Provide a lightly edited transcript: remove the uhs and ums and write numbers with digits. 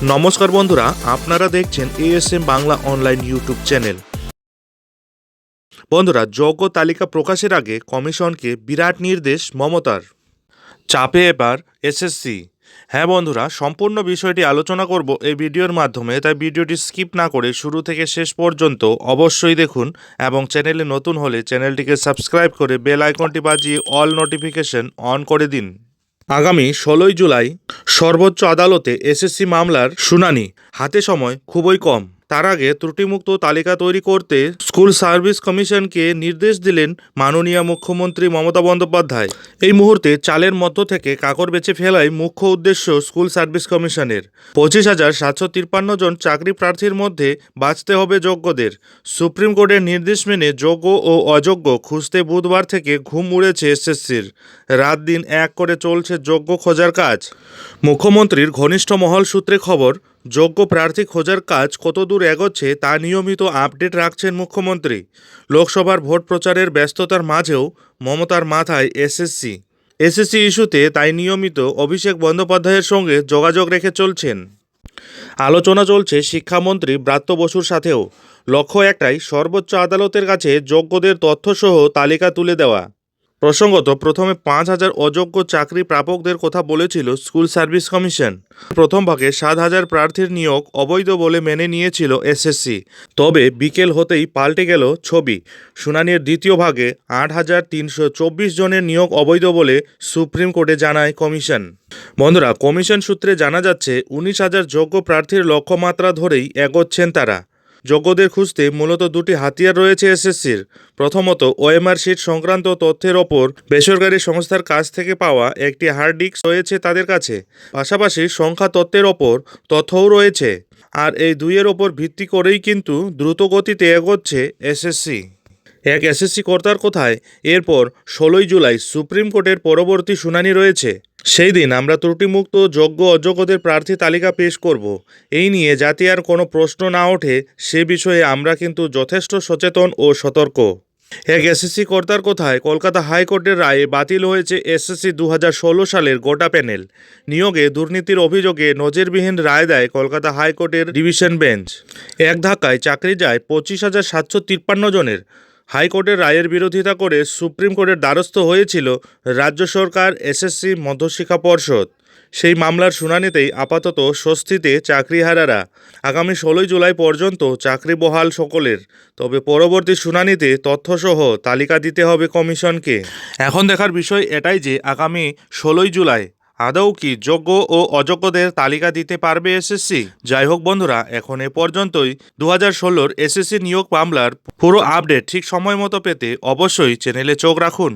নমস্কার বন্ধুরা, আপনারা দেখছেন ASM Bangla online YouTube channel. বন্ধুরা, যোগ্য তালিকা প্রকাশের আগে কমিশনকে বিরাট নির্দেশ মমতার। চাপে এবার এসএসসি। হ্যাঁ বন্ধুরা, সম্পূর্ণ বিষয়টি আলোচনা করব এই ভিডিওর মাধ্যমে, তাই ভিডিওটি স্কিপ না করে শুরু থেকে শেষ পর্যন্ত অবশ্যই দেখুন এবং চ্যানেলে নতুন হলে চ্যানেলটিকে সাবস্ক্রাইব করে বেল আইকনটি বাজিয়ে অল নোটিফিকেশন অন করে দিন। আগামী 16 জুলাই সর্বোচ্চ আদালতে এসএসসি মামলার শুনানি। হাতে সময় খুবই কম। তার আগে ত্রুটিমুক্ত তালিকা তৈরি করতে স্কুল সার্ভিস কমিশনকে নির্দেশ দিলেন মাননীয় মুখ্যমন্ত্রী মমতা বন্দ্যোপাধ্যায়। এই মুহূর্তে চালের মধ্য থেকে কাকড় বেছে ফেলাই মুখ্য উদ্দেশ্য স্কুল সার্ভিস কমিশনের। 25,753 জন চাকরি প্রার্থীর মধ্যে বাছতে হবে যোগ্যদের। সুপ্রিম কোর্টের নির্দেশ মেনে যোগ্য ও অযোগ্য খুঁজতে বুধবার থেকে ঘুম উড়েছে এসএসসির। রাত দিন এক করে চলছে যোগ্য খোঁজার কাজ। মুখ্যমন্ত্রীর ঘনিষ্ঠ মহল সূত্রে খবর, যোগ্য প্রার্থী খোঁজার কাজ কতদূর এগোচ্ছে তা নিয়মিত আপডেট রাখছেন মুখ্যমন্ত্রী। লোকসভার ভোট প্রচারের ব্যস্ততার মাঝেও মমতার মাথায় এসএসসি ইস্যুতে তাই নিয়মিত অভিষেক বন্দ্যোপাধ্যায়ের সঙ্গে যোগাযোগ রেখে চলছেন। আলোচনা চলছে শিক্ষামন্ত্রী ব্রাত্য বসুর সাথেও। লক্ষ্য একটাই, সর্বোচ্চ আদালতের কাছে যোগ্যদের তথ্যসহ তালিকা তুলে দেওয়া। প্রসঙ্গত, প্রথমে 5,000 অযোগ্য চাকরি প্রাপকদের কথা বলেছিল স্কুল সার্ভিস কমিশন। প্রথম ভাগে 7,000 প্রার্থীর নিয়োগ অবৈধ বলে মেনে নিয়েছিল এসএসসি। তবে বিকেল হতেই পাল্টে গেল ছবি। শুনানির দ্বিতীয় ভাগে 8,324 জনের নিয়োগ অবৈধ বলে সুপ্রিম কোর্টে জানায় কমিশন। বন্ধুরা, কমিশন সূত্রে জানা যাচ্ছে 19,000 যোগ্য প্রার্থীর লক্ষ্যমাত্রা ধরেই এগোচ্ছেন তারা। যোগ্যদের খুঁজতে মূলত দুটি হাতিয়ার রয়েছে এসএসসির। প্রথমত, ওএমআর শিট সংক্রান্ত তথ্যের ওপর বেসরকারি সংস্থার কাছ থেকে পাওয়া একটি হার্ড ডিস্ক রয়েছে তাদের কাছে। পাশাপাশি সংখ্যা তত্ত্বের ওপর তথ্যও রয়েছে। আর এই দুইয়ের ওপর ভিত্তি করেই কিন্তু দ্রুত গতিতে এগোচ্ছে এসএসসি। এক এসএসসি কর্তার কথায়, এরপর 16 জুলাই সুপ্রিম কোর্টের পরবর্তী শুনানি রয়েছে। সেই দিন আমরা ত্রুটিমুক্ত যোগ্য অযোগ্যদের প্রার্থী তালিকা পেশ করব। এই নিয়ে যাতে আর কোনো প্রশ্ন না ওঠে সে বিষয়ে আমরা কিন্তু যথেষ্ট সচেতন ও সতর্ক। এক এসএসসি কর্তার কথায়, কলকাতা হাইকোর্টের রায়ে বাতিল হয়েছে এসএসসি 2016 সালের গোটা প্যানেল। নিয়োগে দুর্নীতির অভিযোগে নজিরবিহীন রায় দেয় কলকাতা হাইকোর্টের ডিভিশন বেঞ্চ। এক ধাক্কায় চাকরি যায় 25,753 জনের। হাইকোর্টের রায়ের বিরোধিতা করে সুপ্রিম কোর্টের দ্বারস্থ হয়েছিল রাজ্য সরকার, এসএসসি, মধ্যশিক্ষা পর্ষদ। সেই মামলার শুনানিতেই আপাতত স্বস্তিতে চাকরিহারারা। আগামী 16 জুলাই পর্যন্ত চাকরি বহাল সকলের। তবে পরবর্তী শুনানিতে তথ্যসহ তালিকা দিতে হবে কমিশনকে। এখন দেখার বিষয় এটাই যে আগামী 16 জুলাই আদৌ কি যোগ্য ও অযোগ্যদের তালিকা দিতে পারবে এসএসসি। যাই হোক বন্ধুরা, এখন এ পর্যন্তই। 2016 এসএসসি নিয়োগ মামলার পুরো আপডেট ঠিক সময় মতো পেতে অবশ্যই চ্যানেলে চোখ রাখুন।